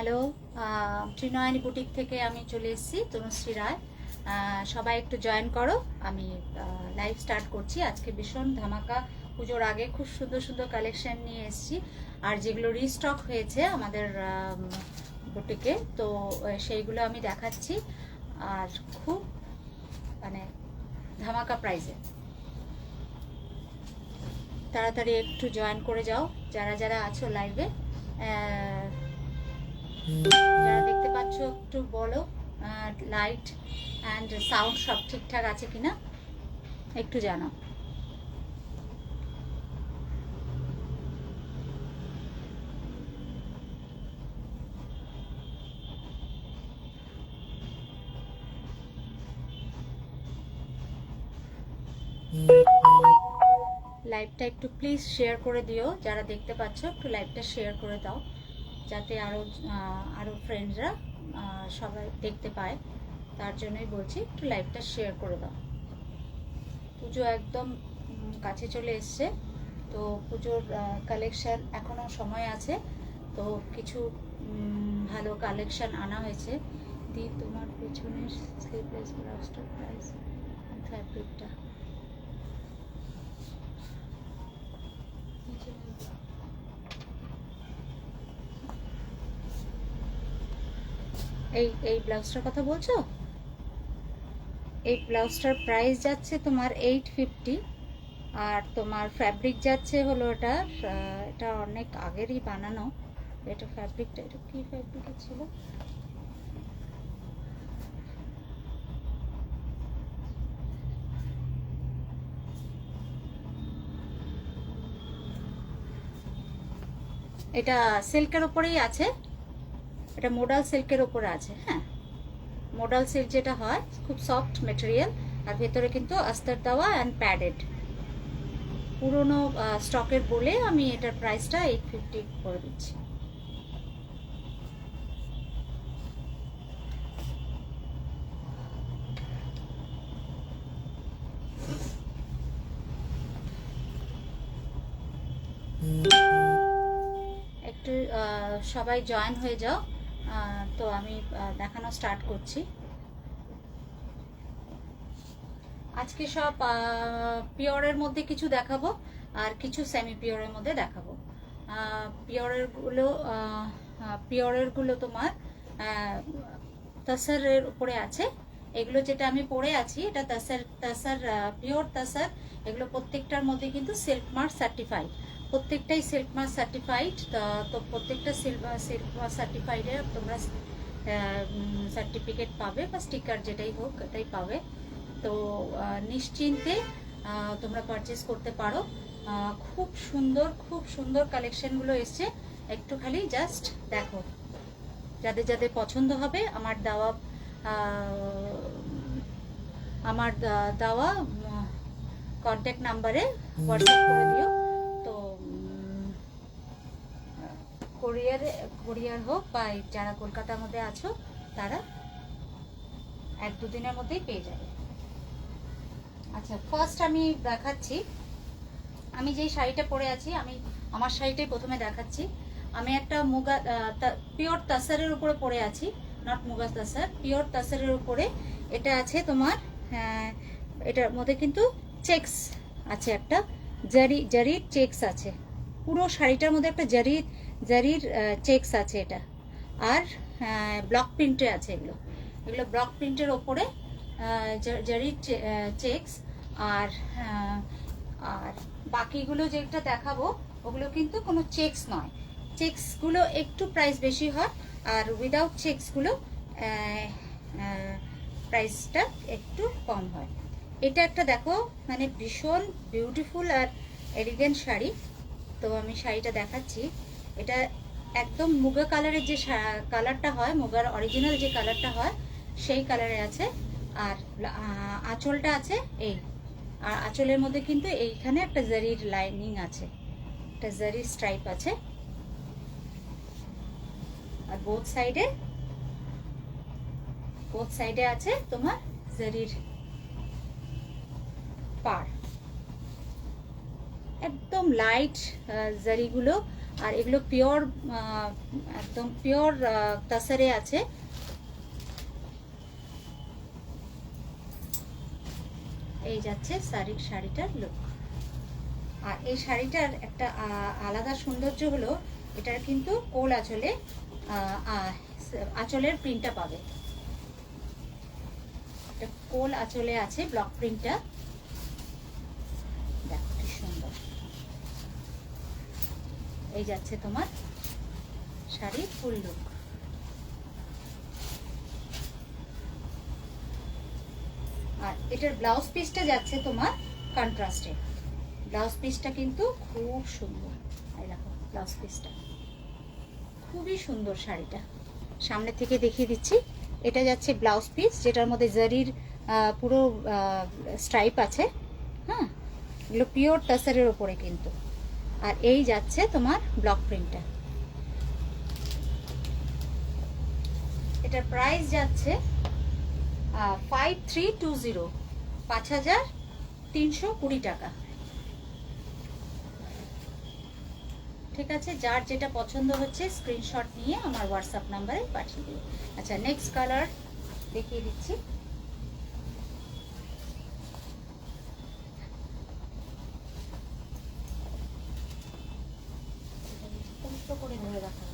Hello, Trinayani boutique থেকে আমি চলে এসেছি, তনুশ্রী রায়। সবাই একটু জয়েন করো। আমি লাইভ স্টার্ট করছি। আজকে ভীষণ ধামাকা, পুজোর আগে খুব সুন্দর সুন্দর কালেকশন নিয়ে এসেছি, আর যেগুলো রিস্টক হয়েছে আমাদের বুটিকে, তো সেইগুলো আমি দেখাচ্ছি। আর খুব মানে ধামাকা প্রাইসে, তাড়াতাড়ি একটু জয়েন করে যাও যারা যারা আছো লাইভে। যারা দেখতে পাচ্ছ একটু বলো, লাইট অ্যান্ড সাউন্ড সব ঠিকঠাক আছে কিনা একটু জানাও। লাইভটা একটু প্লিজ শেয়ার করে দিও, যারা দেখতে পাচ্ছ একটু লাইভটা শেয়ার করে দাও, যাতে আরও ফ্রেন্ডসরা সবাই দেখতে পায়। তার জন্যই বলছি একটু লাইভটা শেয়ার করে দাও। পুজো একদম কাছে চলে এসছে, তো পুজোর কালেকশান এখনও সময় আছে, তো কিছু ভালো কালেকশান আনা হয়েছে। দি তোমার পেছনের স্লিভলেস ব্লাউজটার প্রাইস, ফ্যাব্রিকটা এই ব্লাউজটার কথা বলছো? এই ব্লাউজটার প্রাইস যাচ্ছে তোমার 850, আর তোমার ফ্যাব্রিক যাচ্ছে হলো এটা অনেক আগেরই বানানো। এটা ফ্যাব্রিকটা, এটা কি ফ্যাব্রিক ছিল? এটা সিল্কের ওপরেই আছে, এটা মোডাল সিল্কের ওপরে আছে। হ্যাঁ, মোডাল সিল্ক যেটা হয় খুব সফট মেটেরিয়াল, আর ভেতরে কিন্তু আস্তর দেওয়া অ্যান্ড প্যাডেড। পুরোনো স্টকের বলে আমি এটার প্রাইসটা 850 করে দিচ্ছি। একটু সবাই জয়েন হয়ে যাও, তো আমি দেখানো স্টার্ট করছি। আজকে সব পিওরের মধ্যে কিছু দেখাবো, আর কিছু সেমি পিওরের মধ্যে দেখাবো। পিওরেরগুলো তোমার তাসারের উপরে আছে। এগুলো যেটা আমি পরে আছি এটা তাসার পিওর তাসার। এগুলো প্রত্যেকটার মধ্যে কিন্তু সিল্ক মার্ক সার্টিফাইড, প্রত্যেকটাই সিল্ক মার্ক সার্টিফাইড। তো প্রত্যেকটা সিল্ক মার্ক সার্টিফাইডে তোমরা সার্টিফিকেট পাবে, বা স্টিকার যেটাই হোক এটাই পাবে। তো নিশ্চিন্তে তোমরা পারচেস করতে পারো। খুব সুন্দর কালেকশনগুলো এসছে, একটু খালি জাস্ট দেখো। যাদের যাদের পছন্দ হবে আমার দেওয়া কন্ট্যাক্ট নাম্বারে হোয়াটসঅ্যাপ করে দিও। তো কোরিয়ার হোক, বা যারা কলকাতার মধ্যে আছো তারা 1-2 দিনের মধ্যেই পেয়ে যাবে। আচ্ছা, ফার্স্ট আমি দেখাচ্ছি, আমি যেই শাড়িটা পরে আছি, আমি আমার শাড়িটাই প্রথমে দেখাচ্ছি। আমি একটা মুগা পিওর তাসারের উপরে পরে আছি, নট মুগা তাসার, পিওর তাসারের উপরে। এটা আছে তোমার, এটার মধ্যে কিন্তু চেক্স আছে, একটা জারির চেক্স আছে। পুরো শাড়িটার মধ্যে একটা জারির চেক্স আছে এটা। আর ব্লক প্রিন্টে আছে, এগুলো ব্লক প্রিন্টের ওপরে জারির চেক্স। আর আর বাকিগুলো যেটা দেখাবো ওগুলো কিন্তু কোনো চেক্স নয়, চেক্সগুলো একটু প্রাইস বেশি হয়, আর উইদাউট চেক্সগুলো প্রাইসটা একটু কম হয়। এটা একটা দেখো, মানে ভীষণ বিউটিফুল আর এলিগেন্ট শাড়ি। তো আমি শাড়িটা দেখাচ্ছি। এটা একদম মুগা কালারের যে কালারটা হয়, মুগার অরিজিনাল যে কালারটা হয় সেই কালারে আছে। আর আঁচলটা আছে এই, আর আঁচলের মধ্যে কিন্তু এইখানে একটা জারির লাইনিং আছে, একটা জারির স্ট্রাইপ আছে। আর বোথ সাইডে আছে তোমার জারির পার। একদম লাইট জারিগুলো, আর এগুলো পিওর, একদম পিওর তাসারে আছে। এই যাচ্ছে শাড়িটার লুক। আর এই শাড়িটার একটা আলাদা সৌন্দর্য হলো এটার কিন্তু কোল আঁচলে আঁচলের প্রিন্টটা পাবে। এটা কোল আঁচলে আছে ব্লক প্রিন্টটা, দেখো কি সুন্দর। এই যাচ্ছে তোমার শাড়ির ফুল লুক। আর এটার ব্লাউজ পিসটা যাচ্ছে তোমার কন্ট্রাস্টে। ব্লাউজ পিসটা কিন্তু খুব সুন্দর। এই দেখো ব্লাউজ পিসটা খুবই সুন্দর। শাড়িটা সামনে থেকে দেখিয়ে দিচ্ছি। এটা যাচ্ছে ব্লাউজ পিস, যেটার মধ্যে জারির পুরো স্ট্রাইপ আছে। হ্যাঁ, এগুলো পিওর টাসারের ওপরে কিন্তু। আর এই যাচ্ছে তোমার ব্লক প্রিন্টটা। এটার প্রাইস যাচ্ছে 5320, 5320 টাকা। ঠিক আছে, যার যেটা পছন্দ হচ্ছে স্ক্রিনশট নিয়ে আমার হোয়াটসঅ্যাপ নাম্বারে পাঠিয়ে দিন। আচ্ছা, নেক্সট কালার দেখিয়ে দিচ্ছি। করে ধরে রাখা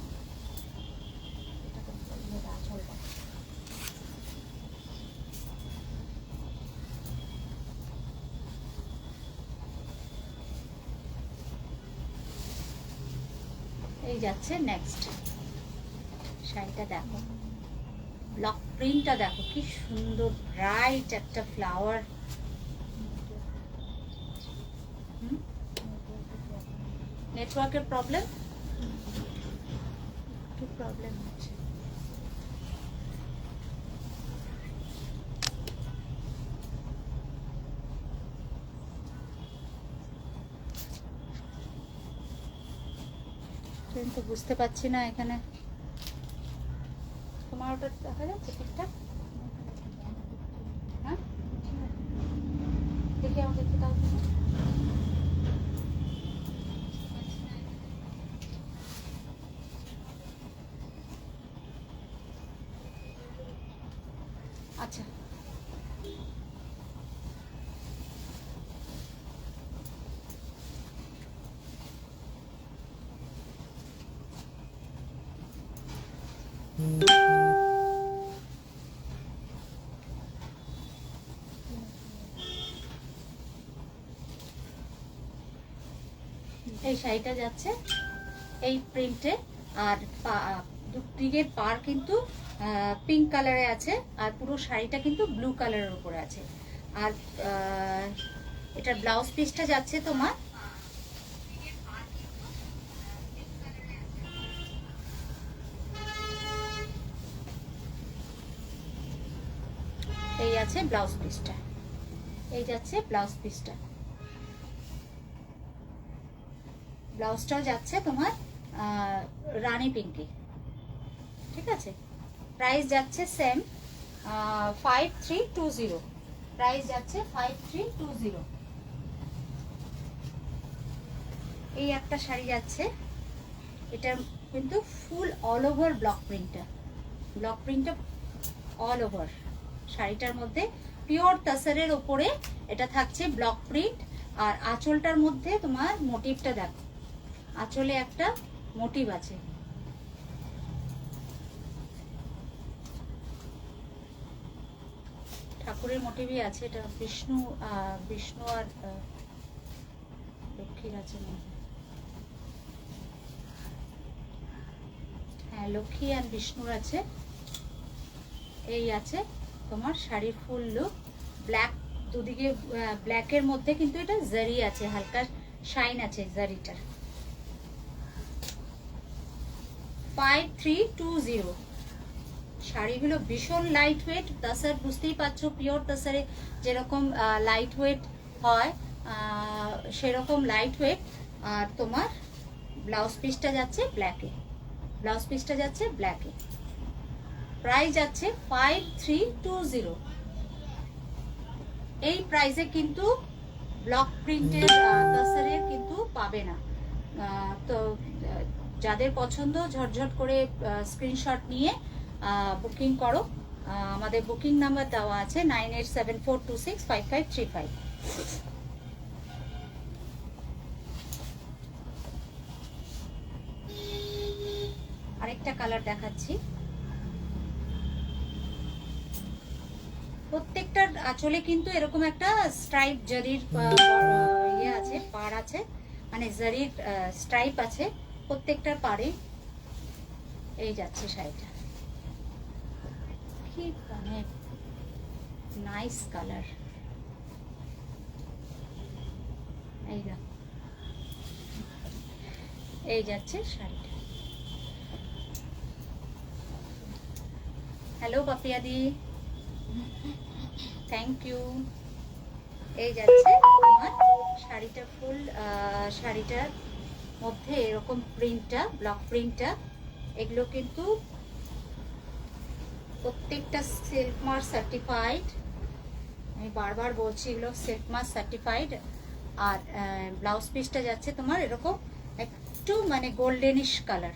এই যাচ্ছে নেক্সট শাড়িটা। দেখো ব্লক প্রিন্টটা দেখো কি সুন্দর, ব্রাইট একটা ফ্লাওয়ার। নেটওয়ার্কের প্রবলেম, একটু প্রবলেম হচ্ছে। কিন্তু বুঝতে পারছি না এখানে। তোমার ওটা দেখা যাচ্ছে ঠিকঠাক? হ্যাঁ, দেখি আমাকে একটু দাও। আচ্ছা, এই শাড়িটা যাচ্ছে এই প্রিন্টে। আর দুদিকের পার কিন্তু পিঙ্ক কালারে আছে, আর পুরো শাড়িটা কিন্তু ব্লু কালারের উপরে আছে। আর এটার ব্লাউজ পিসটা যাচ্ছে তোমার এই আছে ব্লাউজ পিসটা। এই যাচ্ছে ব্লাউজ পিসটা। ব্লাউজটাও যাচ্ছে তোমার রানী পিঙ্কি। ঠিক আছে, প্রাইস যাচ্ছে সেম 5320। প্রাইস যাচ্ছে 5320। এই একটা শাড়ি যাচ্ছে, এটা কিন্তু ফুল অল ওভার ব্লক প্রিন্টটা। ব্লক প্রিন্টটা অল ওভার শাড়িটার মধ্যে পিওর তাসারের ওপরে এটা থাকছে ব্লক প্রিন্ট। আর আঁচলটার মধ্যে তোমার মোটিভটা দেখো, আঁচলে একটা মোটিভ আছে। ঠাকুরের মোটিভই আছে। এটা বিষ্ণু আর লক্ষ্মীর আছে মনে হয়। হ্যাঁ, লক্ষ্মী আর বিষ্ণুর আছে। এই আছে তোমার শাড়ির ফুল লুক। ব্ল্যাক, দুদিকে ব্ল্যাকের মধ্যে কিন্তু এটা জারি আছে, হালকা শাইন আছে জারিটার। 5320। শাড়িগুলো ভীষণ লাইট ওয়েট। তাসার বুঝতেই পারছো, পিওর তাসারে যেরকম লাইট ওয়েট হয় সেরকম লাইট ওয়েট। আর তোমার ব্লাউজ পিসটা যাচ্ছে ব্ল্যাকে। ব্লাউজ পিসটা যাচ্ছে ব্ল্যাকে। প্রাইস যাচ্ছে 5320। এই প্রাইসে কিন্তু ব্লক প্রিন্টের তাসারের কিন্তু পাবে না। তো যাদের পছন্দ ঝটঝট করে স্ক্রিনশট নিয়ে বুকিং করো। আমাদের বুকিং নাম্বার দেওয়া আছে 9874265535। আরেকটা কালার দেখাচ্ছি। প্রত্যেকটার আঁচলে কিন্তু এরকম একটা স্ট্রাইপ জারির ইয়ে আছে, পাড় আছে, মানে জারির স্ট্রাইপ আছে প্রত্যেকটার পাড়ে। এই যাচ্ছে শাড়িটা, কি মানে নাইস কালার। এই দেখো, এই যাচ্ছে শাড়িটা। Hello Papiya di, thank you. এই যাচ্ছে তোমার শাড়িটা, ফুল শাড়িটার মধ্যে এরকম প্রিন্টটা, ব্লক প্রিন্টটা, এগুলো কিন্তু প্রত্যেকটা সিল্ক মার্ক সার্টিফাইড। আমি বারবার বলছি এগুলো সিল্ক মার্ক সার্টিফাইড। আর ব্লাউজ পিসটা যাচ্ছে তোমার এরকম একটু মানে goldenish colour,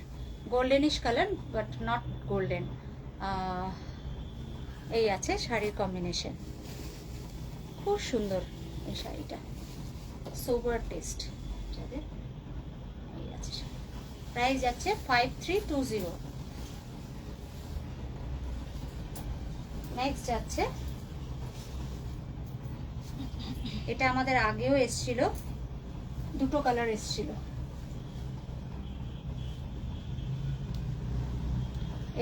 goldenish colour but not golden. এই আছে শাড়ির কম্বিনেশন, খুব সুন্দর এই শাড়িটা, সোবার টেস্ট যাদের। এই আছে, প্রাইস যাচ্ছে 5320। নেক্সট যাচ্ছে, এটা আমাদের আগেও এসছিল, দুটো কালার এসছিল।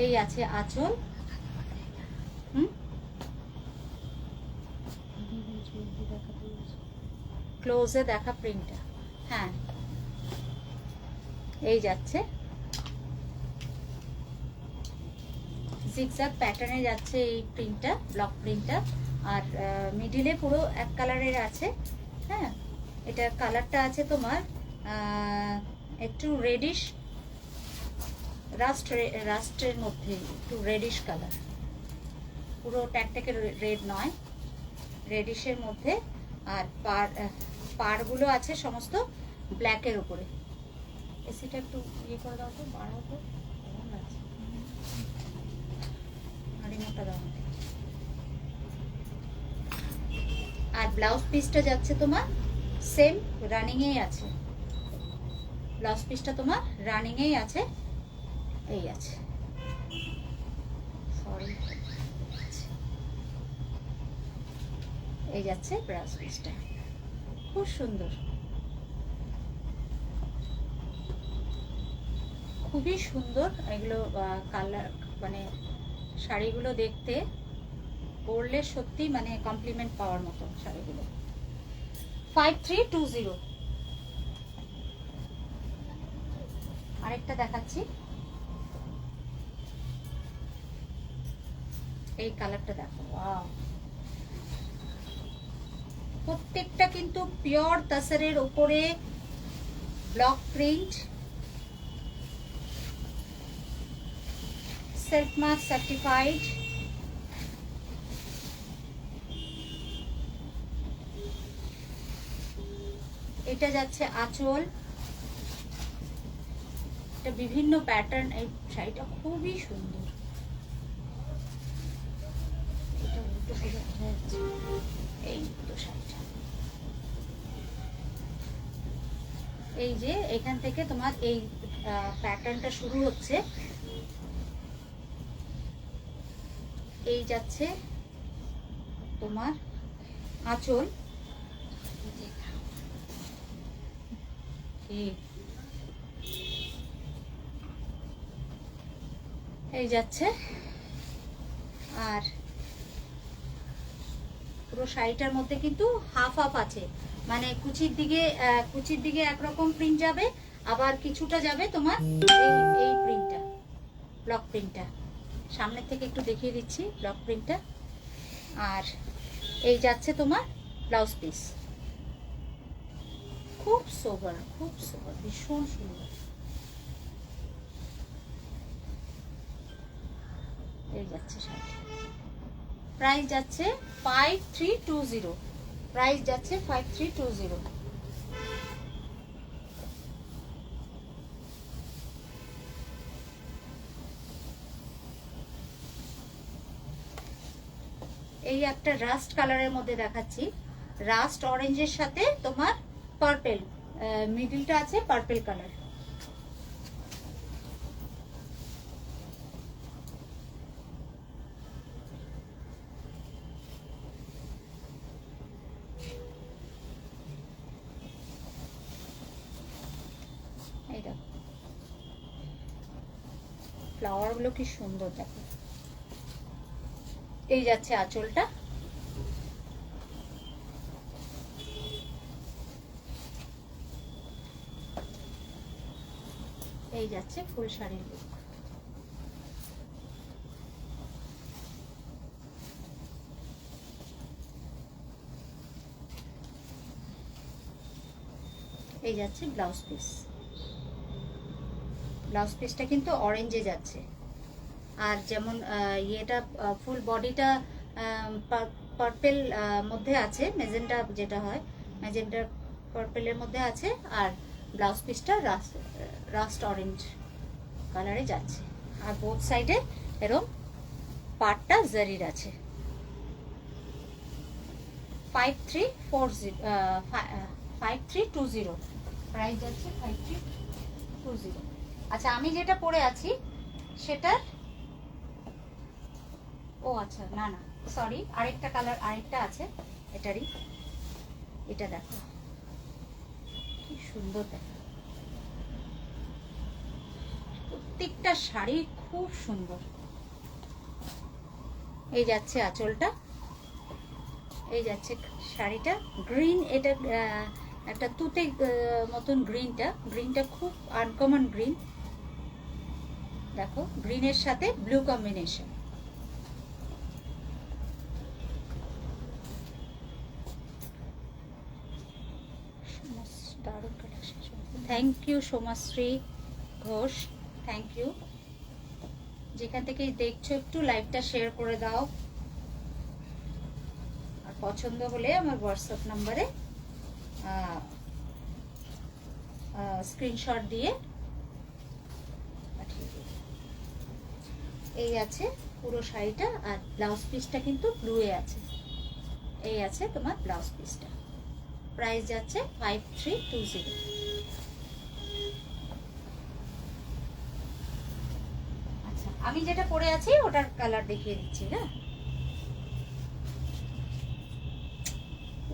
এই আছে আঁচল, ক্লোজে দেখা প্রিন্টটা, হ্যাঁ এই যাচ্ছে জিগজ্যাগ প্যাটার্নে যাচ্ছে এই প্রিন্টটা, ব্লক প্রিন্টটা। আর মিডিলে পুরো এক কালারের আছে। হ্যাঁ, এটার কালারটা আছে তোমার একটু রেডিশ, রাস্টের মধ্যে একটু রেডিশ কালার, পুরো ট্যাকট্যাকের রেড নয়, রেডিশের মধ্যে। আর পাড়গুলো আছে সমস্ত ব্ল্যাকের উপরে। এসিটা একটু ইয়ে করে দাও তো, বাড়াও তো, কেমন লাগছে, মোটা দাও। আর ব্লাউজ পিসটা যাচ্ছে তোমার সেম রানিং এই আছে, ব্লাউজ পিসটা তোমার রানিং এই আছে। এই আছে, সরি, এই যাচ্ছে ব্লাউজ পিসটা, খুব সুন্দর, খুবই সুন্দর এগুলো কালার, মানে শাড়িগুলো দেখতে পরলে সত্যি মানে কমপ্লিমেন্ট পাওয়ার মতো শাড়িগুলো। 5320। আরেকটা দেখাচ্ছি, এই কালারটা দেখো, ওয়াও, প্রত্যেকটা কিন্তু পিওর তাসারের উপরে block print, silk mark certified. এটা যাচ্ছে আঁচল, এটা বিভিন্ন প্যাটার্ন। এই শাড়িটা খুবই সুন্দর, এটা উল্টো সোজা বোঝা যাচ্ছে। এই তো শাড়িটা, এই যে এখান থেকে তোমার এই প্যাটার্নটা শুরু হচ্ছে। এই যাচ্ছে তোমার আঁচল, এই যাচ্ছে। আর পুরো শাড়িটার মধ্যে কিন্তু হাফ হাফ আছে, মানে কুচির দিকে একরকম প্রিন্ট যাবে, আবার কিছুটা যাবে তোমার এই প্রিন্টটা, ব্লক প্রিন্টটা। সামনের থেকে একটু দেখিয়ে দিচ্ছি ব্লক প্রিন্টটা। আর এই যাচ্ছে তোমার ব্লাউজ পিস, খুব সোবার, খুব সোবার, ভীষণ সুন্দর। এই যাচ্ছে শাড়ি, প্রাইস যাচ্ছে 5320, প্রাইস যাচ্ছে 5320। এই একটা রাস্ট কালারের মধ্যে দেখাচ্ছি, রাস্ট অরেঞ্জের সাথে তোমার পার্পেল, মিডিলটা আছে পার্পেল কালার। এই দেখো ফ্লাওয়ার গুলো কি সুন্দর, দেখো। এই যাচ্ছে আঁচলটা, এই যাচ্ছে ফুল শাড়ির লুক। এই যাচ্ছে ব্লাউজ পিস, ব্লাউজ পিসটা কিন্তু অরেঞ্জে যাচ্ছে। আর যেমন ইয়েটা ফুল বডিটা পার্পেল মধ্যে আছে, মেজেন্টা যেটা হয় মেজেন্টা পার্পেলের মধ্যে আছে, আর ব্লাউজ পিসটা রাস্ট অরেঞ্জ কালারে যাচ্ছে। আর বোথ সাইডে এরকম পাটটা জারির আছে। 5320 প্রাইস যাচ্ছে 5320। আচ্ছা আমি যেটা পরে আছি সেটার, ও আচ্ছা না না সরি, আরেকটা কালার আরেকটা আছে এটারই। এটা দেখো কি সুন্দর, দেখো প্রত্যেকটা শাড়ি খুব সুন্দর। এই যাচ্ছে আঁচলটা, এই যাচ্ছে শাড়িটা গ্রিন, এটা একটা তুতে মতন গ্রিনটা খুব আনকমন গ্রিন, দেখো গ্রিনের সাথে ব্লু কম্বিনেশন। দারুণ collection. Thank you Somashree Ghosh, thank you. যেখান থেকে দেখছো একটু লাইভটা শেয়ার করে দাও, আর পছন্দ হলে আমার হোয়াটসঅ্যাপ নাম্বারে স্ক্রিনশট দিয়ে পাঠিয়ে দিও। এই আছে পুরো শাড়িটা, আর ব্লাউজ পিসটা কিন্তু ব্লুয়ে আছে। এই আছে তোমার ব্লাউজ পিসটা, প্রাইস যাচ্ছে 5320। আচ্ছা আমি যেটা পরে আছি ওটার কালার দেখিয়ে দিচ্ছি। হ্যাঁ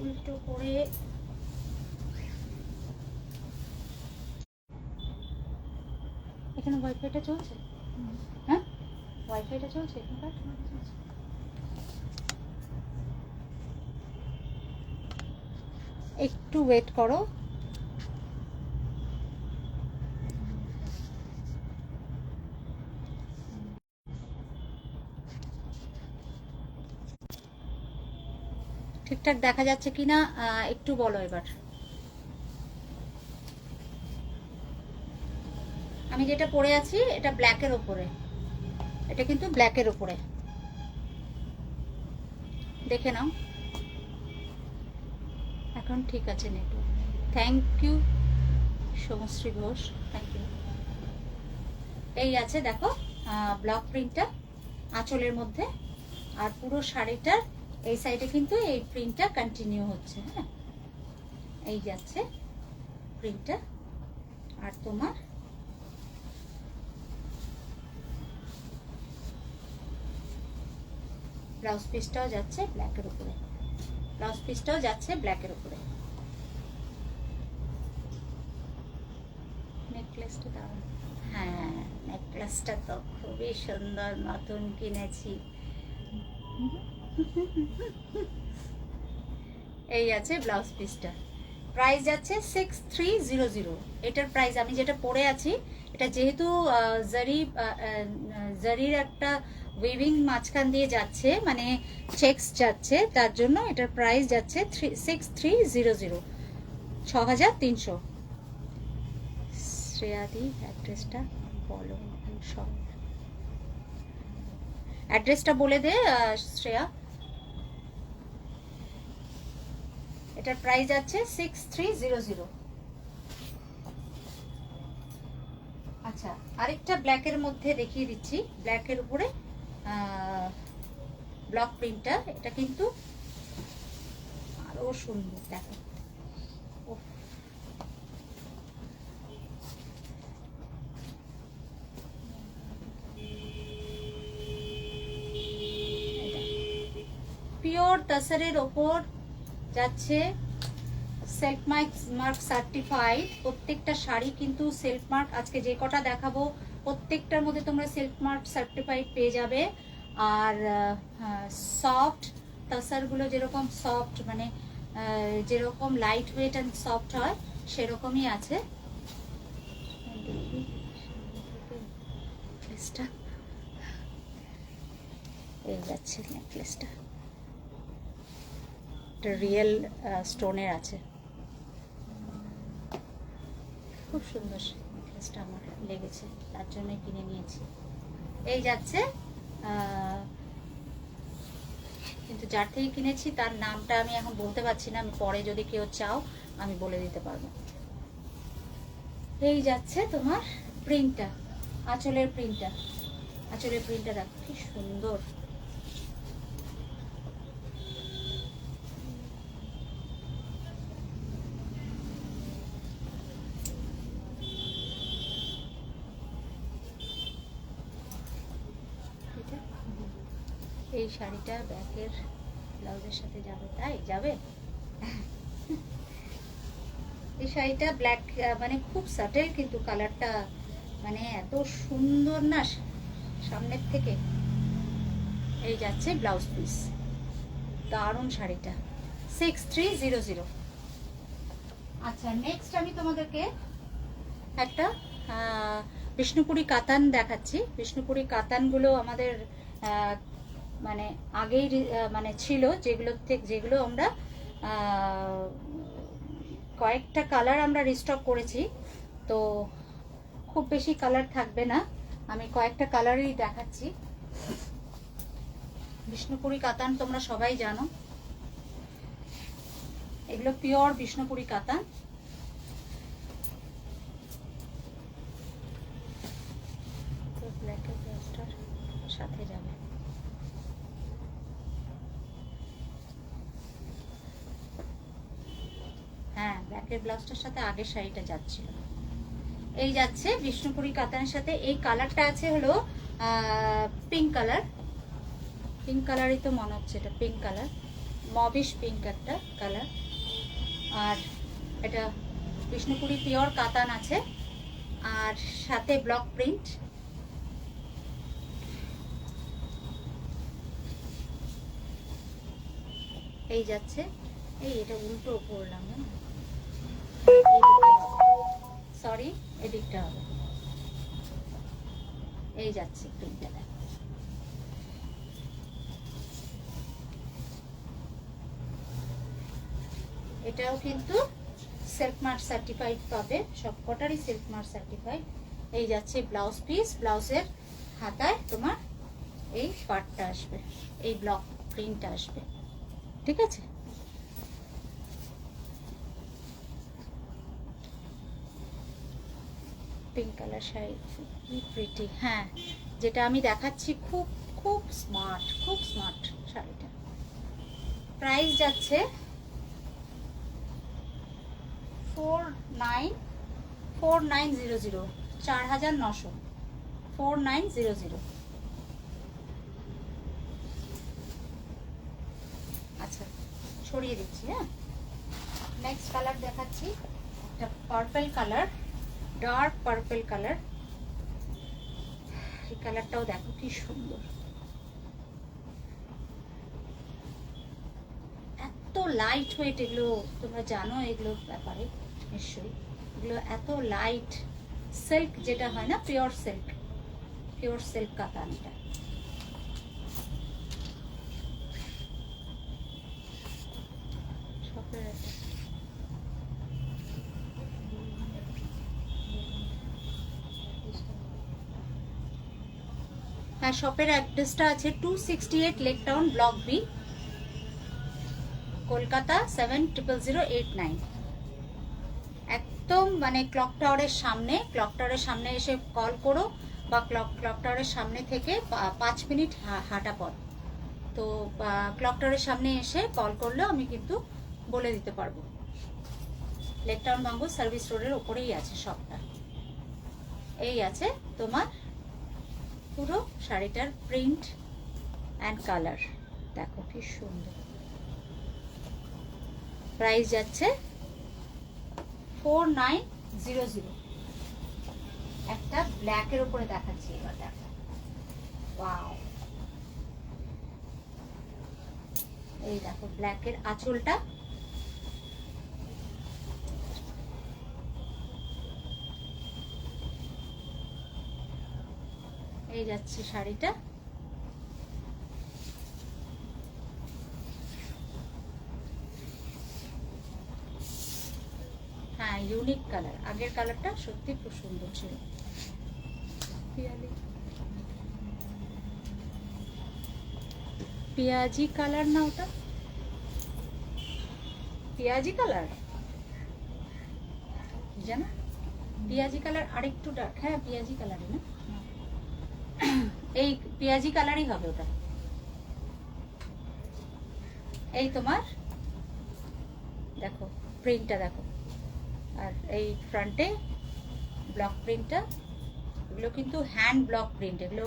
উল্টো করে, এখানে ওয়াইফাইটা চলছে? হ্যাঁ ওয়াইফাইটা চলছে এখানকার? একটু ওয়েট করো। ঠিকঠাক দেখা যাচ্ছে কিনা একটু বলো এবার। আমি যেটা পরে আছি এটা ব্ল্যাকের ওপরে, এটা কিন্তু ব্ল্যাকের ওপরে, দেখে নাও। এখন ঠিক আছে network. Thank you Somshree Ghosh, thank you. এই আছে দেখো ব্লক প্রিন্টটা আঁচলের মধ্যে, আর পুরো শাড়িটার এই সাইডে কিন্তু এই প্রিন্টটা কন্টিনিউ হচ্ছে। হ্যাঁ এই যাচ্ছে প্রিন্টটা, আর তোমার ব্লাউজ পিসটাও যাচ্ছে ব্ল্যাকের উপরে, ব্লাউজ পিসটাও যাচ্ছে ব্ল্যাকের উপরে। নেকলেসটা দারুণ, হ্যাঁ নেকলেসটা তো খুবই সুন্দর, নতুন কিনেছি। এই আছে ব্লাউজ পিসটা, প্রাইস যাচ্ছে 6300। এটার প্রাইস, আমি যেটা পরে আছি এটা যেহেতু জারির একটা উইভিং মাঝখান দিয়ে যাচ্ছে, মানে চেকস যাচ্ছে, তার জন্য এটার প্রাইস যাচ্ছে 6300, 6300। শ্রেয়াদি অ্যাড্রেসটা বলো, সব অ্যাড্রেসটা বলে দে শ্রেয়া। এটার প্রাইস আছে 6300। আচ্ছা আরেকটা ব্ল্যাকের মধ্যে দেখিয়ে দিচ্ছি, ব্ল্যাকের উপরে ব্লক প্রিন্টটা, এটা কিন্তু আরো সুন্দর। দেখো পিওর তাসারের ওপর যাচ্ছে সেলফ মার্ক সার্টিফাইড। প্রত্যেকটা শাড়ি কিন্তু সেলফ মার্ক, আজকে যে কটা দেখাবো প্রত্যেকটার মধ্যে তোমরা সেলফ মার্ক সার্টিফাইড পেয়ে যাবে। আর সফট তাসারগুলো যেরকম সফট, মানে যেরকম লাইট ওয়েট অ্যান্ড সফট হয় সেরকমই আছে। এই যাচ্ছে নেকলেসটা, রিয়েল স্টোনের আছে, খুব সুন্দর নেকলেসটা আমার লেগেছে, তার জন্য কিনে নিয়েছি। এই যাচ্ছে, কিন্তু যার থেকে কিনেছি তার নামটা আমি এখন বলতে পারছি না, আমি পরে যদি কেউ চাও আমি বলে দিতে পারবো। এই যাচ্ছে তোমার প্রিন্টটা, আঁচলের প্রিন্টটা, আঁচলের প্রিন্টটা দেখো কি সুন্দর। এই শাড়িটা ব্যাকের ব্লাউজের সাথে যাবে, তাই যাবে। এই শাড়িটা ব্ল্যাক, মানে খুব সাটেল কিন্তু কালারটা, মানে এত সুন্দর না সামনের থেকে। এই যাচ্ছে ব্লাউজ পিস, দারুণ শাড়িটা, 6300। আচ্ছা, নেক্সট আমি তোমাদেরকে একটা বিষ্ণুপুরি কাতান দেখাচ্ছি। বিষ্ণুপুরি কাতানগুলো আমাদের মানে আগেই মানে ছিল, যেগুলো আমরা কয়েকটা কালার আমরা রিস্টক করেছি, তো খুব বেশি কালার থাকবে না, আমি কয়েকটা কালারই দেখাচ্ছি। বিষ্ণুপুরি কাতান তোমরা সবাই জানো, এগুলো পিওর বিষ্ণুপুরি কাতান। ব্ল্যাকের ব্লাউজটার সাথে যাবে। হ্যাঁ, ব্ল্যাকের ব্লাউজটার সাথে আগের শাড়িটা যাচ্ছিল। এই যাচ্ছে বিষ্ণুপুরি কাতানের সাথে। এই কালারটা আছে হলো পিঙ্ক কালার, পিঙ্ক কালারই তো মনে হচ্ছে, এটা পিঙ্ক কালার, মবিশ পিঙ্ক একটা কালার। আর এটা বিষ্ণুপুরি পিওর কাতান আছে, আর সাথে ব্লক প্রিন্ট। এই যাচ্ছে, এই এটা উল্টো পড়লাম না, সরি, এদিকটা হবে। এই যাচ্ছে প্রিন্টটা, এটাও কিন্তু সেলফ মার্ক সার্টিফাইড পাবে, সব কটারই সেলফ মার্ক সার্টিফাইড। এই যাচ্ছে ব্লাউজ পিস, ব্লাউজের হাতায় তোমার এই পার্টটা আসবে, এই ব্লক প্রিন্টটা আসবে, ঠিক আছে। পিঙ্ক কালার শাড়ি, কি প্রিটি। হ্যাঁ, যেটা আমি দেখাচ্ছি খুব খুব স্মার্ট, খুব স্মার্ট শাড়িটা। প্রাইস যাচ্ছে 4900, 4900, 4900। আচ্ছা, সরিয়ে দিচ্ছি। হ্যাঁ, নেক্সট কালার দেখাচ্ছি, একটা purple colour, dark purple colour. এই কালারটাও দেখো কি সুন্দর, এত লাইট ওয়েট, এগুলো তোমরা জানো এগুলোর ব্যাপারে নিশ্চয়ই, এগুলো এত লাইট, সিল্ক যেটা হয় না, পিওর সিল্ক, পিওর সিল্ক কাতান এটা। হ্যাঁ, শপের অ্যাড্রেসটা আছে 268 লেক টাউন, ব্লক বি, কলকাতা 700089। একদম মানে ক্লক টাওয়ারের সামনে, ক্লক টাওয়ারের সামনে এসে কল করো, বা ক্লক টাওয়ারের সামনে থেকে 5 মিনিট হাঁটা পথ, তো ক্লক টাওয়ারের সামনে এসে কল করলেও আমি কিন্তু বলে দিতে পারবো। লেক টাউন বাঙ্গু সার্ভিস রোডের ওপরেই আছে শপটা। এই আছে তোমার পুরো শাড়িটার প্রিন্ট অ্যান্ড কালার, দেখো কি সুন্দর। প্রাইস যাচ্ছে 4900। একটা ব্ল্যাকের উপরে দেখাচ্ছি এবার, দেখো ওয়াও, এই দেখো ব্ল্যাকের আঁচলটা, এই যাচ্ছে শাড়িটা। হ্যাঁ ইউনিক কালার, আগের কালারটা সত্যি খুব সুন্দর ছিল। পেঁয়াজি কালার না ওটা, পেঁয়াজি কালার জানো, পেঁয়াজি কালার আরেকটু ডার্ক। হ্যাঁ পেঁয়াজি কালারই না, এই পেঁয়াজি কালারই হবে ওটা। এই তোমার দেখো প্রিন্টটা দেখো, আর এই ফ্রন্টে ব্লক প্রিন্টটা, এগুলো কিন্তু হ্যান্ড ব্লক প্রিন্ট, এগুলো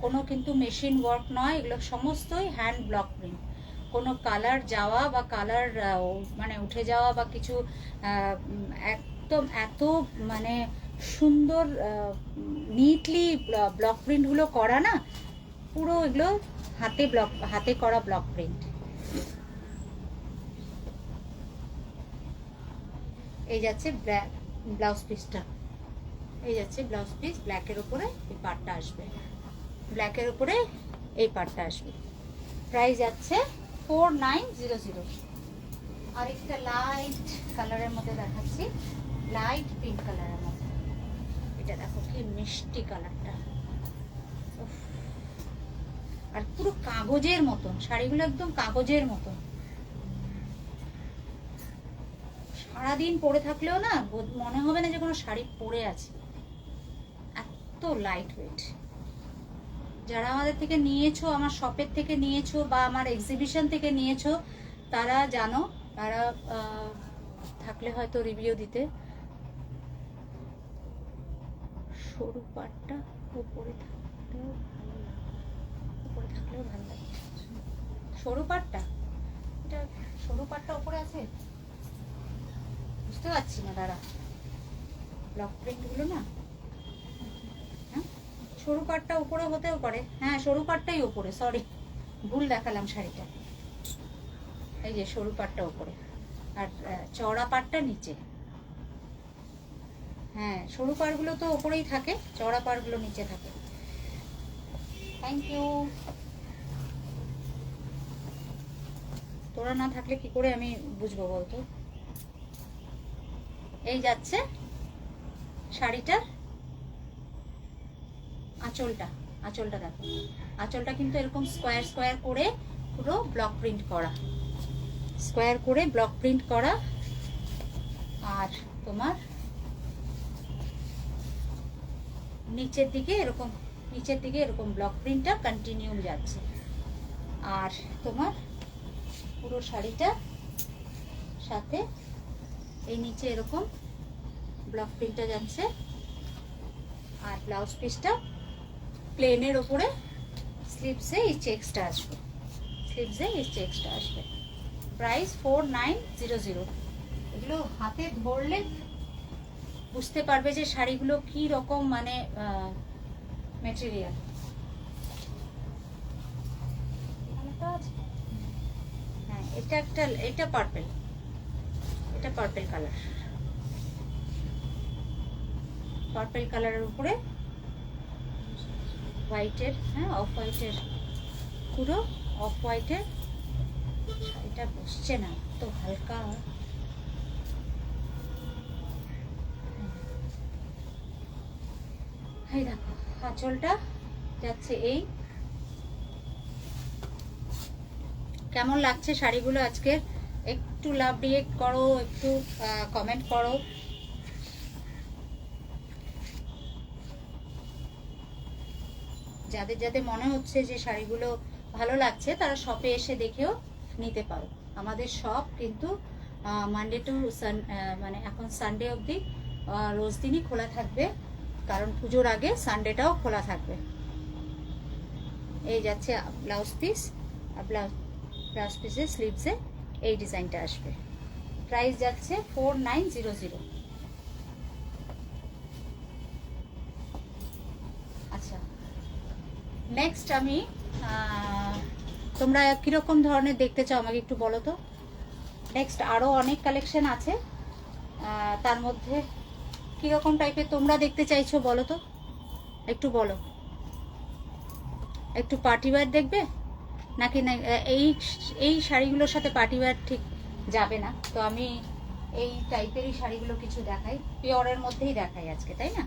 কোনো কিন্তু মেশিন ওয়ার্ক নয়, এগুলো সমস্তই হ্যান্ড ব্লক প্রিন্ট। কোনো কালার যাওয়া বা কালার মানে উঠে যাওয়া বা কিছু, একদম এত মানে সুন্দর নিটলি ব্লক প্রিন্টগুলো করা না, পুরো এগুলো হাতে করা ব্লক প্রিন্ট। এই যাচ্ছে ব্লাউজ পিসটা, এই যাচ্ছে ব্লাউজ পিস, ব্ল্যাকের উপরে এই পার্টটা আসবে, ব্ল্যাকের উপরে এই পার্টটা আসবে। প্রাইস যাচ্ছে 4900। আরেকটা লাইট কালারের মধ্যে দেখাচ্ছি, লাইট পিঙ্ক কালারের মধ্যে। এটা দেখো কি মিষ্টি কালারটা, আর পুরো কাগজের মতন শাড়িগুলো, একদম কাগজের মতন। সারাদিন পরে থাকলেও না মনে হবে না যে কোনো শাড়ি পরে আছে, এত লাইট ওয়েট। যারা আমাদের থেকে নিয়েছো, আমার শপের থেকে নিয়েছো বা আমার এক্সিবিশন থেকে নিয়েছো, তারা জানো, তারা থাকলে হয়তো রিভিউ দিতে। সরু পাটটা উপরে থাকলেও ভালো লাগে, সরু পাটটা, এটা সরু পাটটা উপরে আছে, বুঝতে পারছি না দাঁড়া, ব্লক প্রিন্টগুলো না, হ্যাঁ সরু পাটটা উপরে হতেও পারে, হ্যাঁ সরু পাটটাই উপরে, সরি ভুল দেখালাম শাড়িটা। এই যে সরু পাটটা উপরে আর চওড়া পাটটা নিচে। হ্যাঁ সরু পাড়গুলো তো উপরেই থাকে, চওড়া পাড়গুলো নিচে থাকে। Thank you. তোরা না থাকলে কি করে আমি বুঝবো বলতো। এই যাচ্ছে শাড়িটার আঁচলটা, আঁচলটা দেখো, আঁচলটা কিন্তু এরকম স্কোয়ার স্কোয়ার করে পুরো ব্লক প্রিন্ট করা, স্কোয়ার করে ব্লক প্রিন্ট করা। আর তোমার নিচের দিকে এরকম ব্লক প্রিন্টটা কন্টিনিউ যাচ্ছে। আর তোমার পুরো শাড়িটা সাথে এই নিচে এরকম ব্লক প্রিন্টটা যাচ্ছে। আর ব্লাউজ পিসটা প্লেনের ওপরে স্লিভসে এই চেক্সটা আসবে, স্লিভসে এই চেক্সটা আসবে। প্রাইস 4900। এগুলো হাতে ধরলে বুঝতে পারবে যে শাড়িগুলো কি রকম মানে মেটেরিয়াল। হ্যাঁ এটা পার্পল, এটা পার্পল কালার, পার্পল কালারের উপরে হোয়াইটের, হ্যাঁ অফ হোয়াইটের, পুরো অফ হোয়াইটের। শাড়িটা বসছে না, তো হালকা। এই দেখো আঁচলটা যাচ্ছে এই। কেমন লাগছে শাড়িগুলো আজকে? একটু লাভ রিয়েক্ট করো, একটু কমেন্ট করো। যাদের যাদের মনে হচ্ছে যে শাড়িগুলো ভালো লাগছে তারা শপে এসে দেখেও নিতে পারো। আমাদের শপ কিন্তু মানডে টু মানে এখন সানডে অবধি রোজ দিনই খোলা থাকবে, কারণ পুজোর আগে সানডেটাও খোলা থাকবে। এই যাচ্ছে ব্লাউজ পিস, ব্লাউজ পিসের স্লিভসে এই ডিজাইনটা আসবে। প্রাইস যাচ্ছে 4900। আচ্ছা, নেক্সট আমি তোমরা কীরকম ধরনের দেখতে চাও আমাকে একটু বলো তো। নেক্সট আরও অনেক কালেকশন আছে, তার মধ্যে কীরকম টাইপের তোমরা দেখতে চাইছো বলো তো, একটু বলো। একটু পার্টি ওয়্যার দেখবে নাকি না? এই শাড়িগুলোর সাথে পার্টি ওয়্যার ঠিক যাবে না, তো আমি এই টাইপেরই শাড়িগুলো কিছু দেখাই, পিওরের মধ্যেই দেখাই আজকে, তাই না?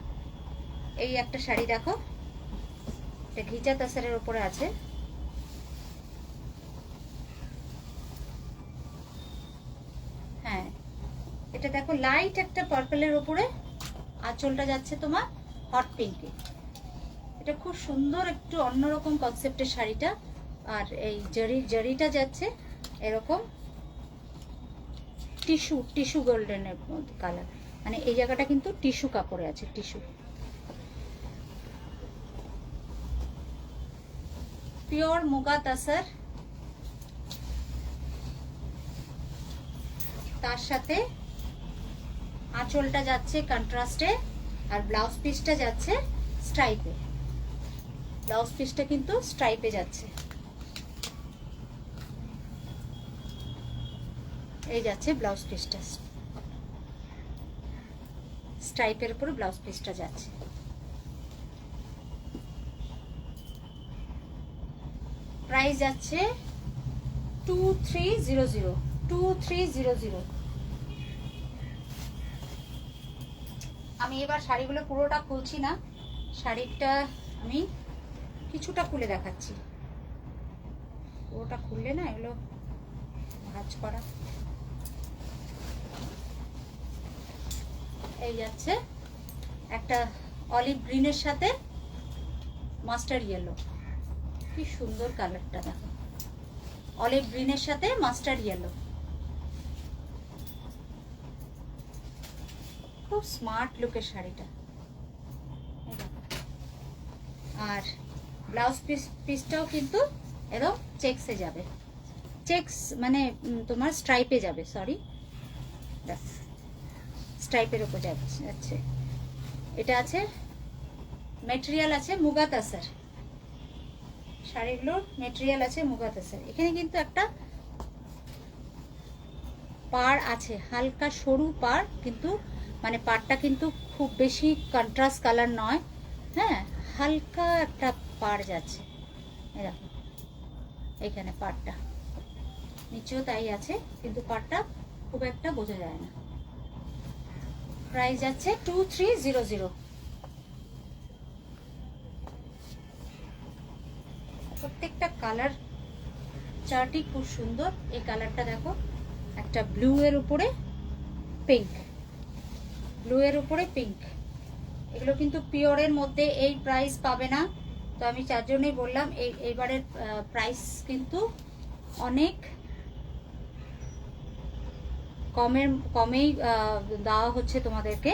এই একটা শাড়ি দেখো, এটা ঘিচা তাসারের উপরে আছে। হ্যাঁ, এটা দেখো লাইট একটা পার্পলের উপরে, আঁচলটা যাচ্ছে তোমার হট পিঙ্কে। এটা খুব সুন্দর একটু অন্যরকম কনসেপ্টের শাড়িটা। আর এই জরিটা যাচ্ছে এরকম টিস্যু গোল্ডেনের কালার, মানে এই জায়গাটা কিন্তু টিস্যু কাপড়ে আছে, টিস্যু। পিওর মুগা তাসার, তার সাথে আঁচলটা যাচ্ছে কন্ট্রাস্টে, আর ব্লাউজ পিসটা যাচ্ছে স্ট্রাইপে। ব্লাউজ পিসটা কিন্তু স্ট্রাইপে যাচ্ছে, এই যাচ্ছে ব্লাউজ পিসটা স্ট্রাইপের উপরে, ব্লাউজ পিসটা যাচ্ছে। প্রাইস যাচ্ছে 2300। আমি এবার শাড়িগুলো পুরোটা খুলছি না, শাড়িটা আমি কিছুটা খুলে দেখাচ্ছি। পুরোটা খুললে না এগুলো ভাঁজ করা। এই যাচ্ছে একটা অলিভ গ্রিনের সাথে মাস্টার্ড ইয়েলো, কি সুন্দর কালারটা দেখো, অলিভ গ্রিনের সাথে মাস্টার্ড ইয়েলো, খুব স্মার্ট লুকের শাড়িটা। আর ব্লাউজ পিসটাও কিন্তু এরকম চেক্সে যাবে, চেক্স মানে তোমার স্ট্রাইপে যাবে, সরি স্ট্রাইপের উপর যাচ্ছে। এটা আছে মেটেরিয়াল আছে মুগা তাসার, শাড়িগুলোর মেটেরিয়াল আছে মুগা তাসার। এখানে কিন্তু একটা পাড় আছে, হালকা সরু পাড়, কিন্তু মানে পাড়টা কিন্তু খুব বেশি কন্ট্রাস্ট কালার নয়, হ্যাঁ, হালকা একটা পাড় যাচ্ছে। এরকম এখানে পাড়টা, নিচেও তাই আছে, কিন্তু পাড়টা খুব একটা বোঝা যায় না। প্রাইস যাচ্ছে 2300। প্রত্যেকটা কালার চার্টই খুব সুন্দর। এই কালারটা দেখো, একটা ব্লু এর উপরে পিঙ্ক, ব্লু এর উপরে পিঙ্ক। এগুলো কিন্তু পিওরের মধ্যে এই প্রাইস পাবে না, তো আমি যার জন্যই বললাম এইবারের প্রাইস কিন্তু অনেক কমেই দেওয়া হচ্ছে তোমাদেরকে।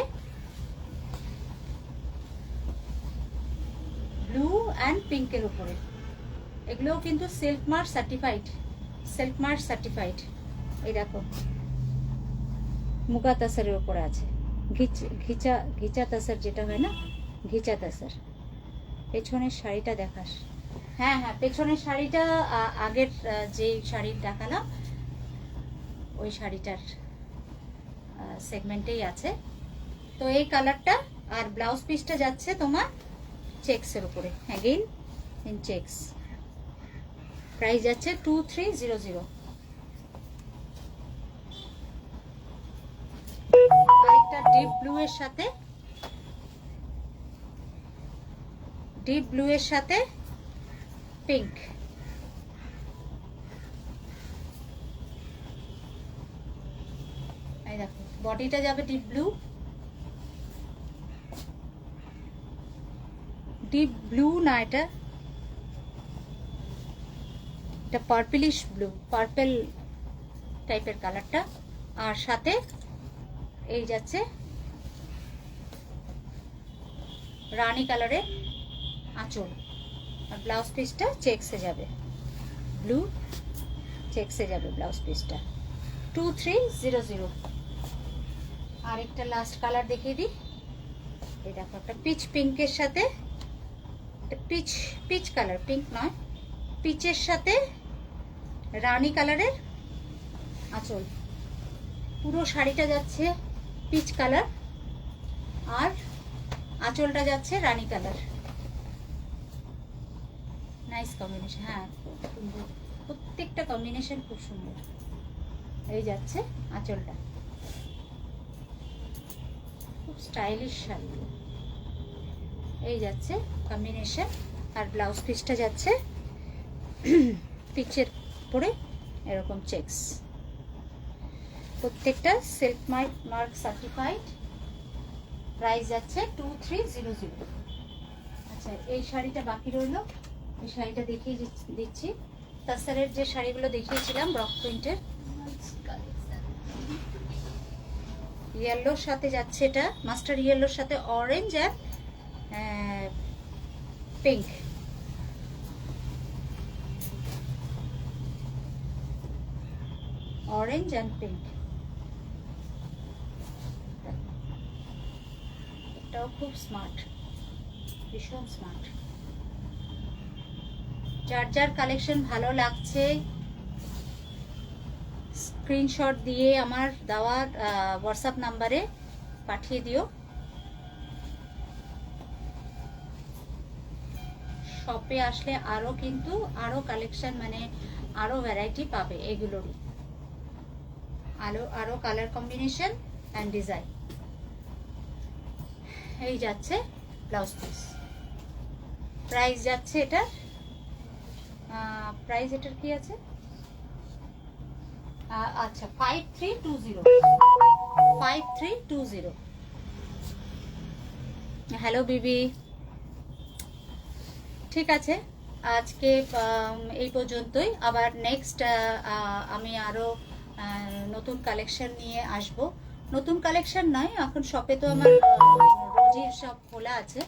ব্লু অ্যান্ড পিঙ্কের উপরে, এগুলোও কিন্তু সিল্ক মার্ক সার্টিফাইড। এই দেখো মুগা তাসারের উপরে আছে, ঘিচা তাসার যেটা হয় না, ঘিচা তাসার। পেছনের শাড়িটা দেখাস। হ্যাঁ, পেছনের শাড়িটা আগের যে শাড়ি দেখালাম ওই শাড়িটার সেগমেন্টেই আছে। তো এই কালারটা, আর ব্লাউজ পিসটা যাচ্ছে তোমার চেক্সের উপরে, অ্যাগেইন ইন চেক্স। প্রাইস যাচ্ছে 2300। আরেকটা ডিপ ব্লু এর সাথে পিঙ্ক। এই দেখো বডিটা যাবে ডিপ ব্লু না, এটা এটা পার্পলিশ ব্লু, পার্পল টাইপের কালারটা। আর সাথে এই যাচ্ছে রানী কালারের আঁচল, আর ব্লাউজ পিসটা চেক্সে যাবে, ব্লু চেক্সে যাবে ব্লাউজ পিসটা। 2300। আর একটা লাস্ট কালার দেখিয়ে দিই। এই দেখো একটা পিচ পিঙ্কের সাথে, পিচ কালার, পিঙ্ক নয়, পিচের সাথে রানী কালারের আঁচল। পুরো শাড়িটা যাচ্ছে পিচ কালার আর আঁচলটা যাচ্ছে রানী কালার। Nice combination. হ্যাঁ সুন্দর, প্রত্যেকটা কম্বিনেশন খুব সুন্দর। এই যাচ্ছে আঁচলটা, খুব স্টাইলিশ শাড়ি। এই যাচ্ছে কম্বিনেশন। আর ব্লাউজ পিসটা যাচ্ছে পিচের পরে এরকম চেক্স। প্রত্যেকটা সিল্ক মার্ক সার্টিফাইড। প্রাইস যাচ্ছে 2300। আচ্ছা এই শাড়িটা বাকি রইলো, এই শাড়িটা দেখিয়ে দিচ্ছি। তাসারের যে শাড়িগুলো দেখিয়েছিলাম ব্রক প্রিন্টের, ইয়েলোর সাথে যাচ্ছে, এটা মাস্টার্ড ইয়েলোর সাথে অরেঞ্জ আর পিঙ্ক। Orange and pink. এটাও খুব স্মার্ট, ভীষণ স্মার্ট। যার যার কালেকশন ভালো লাগছে স্ক্রিনশট দিয়ে আমার দেওয়া হোয়াটসঅ্যাপ নাম্বারে পাঠিয়ে দিও। শপে আসলে আরো কিন্তু আরো কালেকশন, মানে আরো ভ্যারাইটি পাবে এগুলোরই, আরো কালার কম্বিনেশন অ্যান্ড ডিজাইন। এই যাচ্ছে ব্লাউজ পিস। প্রাইস যাচ্ছে এটা, প্রাইস এটার কি আছে, আচ্ছা 5320। 5320। হ্যালো বিবি, ঠিক আছে আজকে এই পর্যন্তই। আবার নেক্সট আমি আরো নতুন কালেকশন নিয়ে আসব। নতুন কালেকশন নয়, এখন শপে তো আমার রোজই সব খোলা আছে,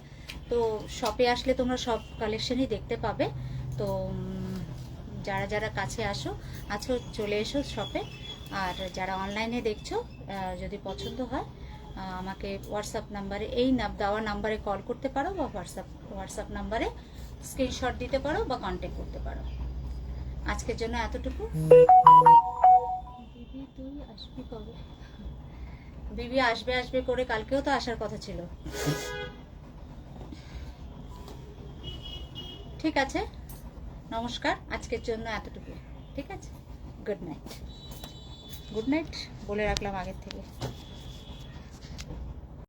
তো শপে আসলে তোমরা সব কালেকশনই দেখতে পাবে। তো যারা যারা কাছে আছো চলে এসো শপে। আর যারা অনলাইনে দেখছো, যদি পছন্দ হয় আমাকে হোয়াটসঅ্যাপ নাম্বারে, এই দেওয়া নাম্বারে কল করতে পারো, বা হোয়াটসঅ্যাপ নাম্বারে স্ক্রিনশট দিতে পারো বা কন্ট্যাক্ট করতে পারো। আজকের জন্য এতটুকু। দিদি তুই আসবি কবে? বিবি আসবে করে কালকেও তো আসার কথা ছিল। ঠিক আছে, নমস্কার, আজকের জন্য এতটুকু। ঠিক আছে, গুড নাইট। গুড নাইট বলে রাখলাম আগের থেকে।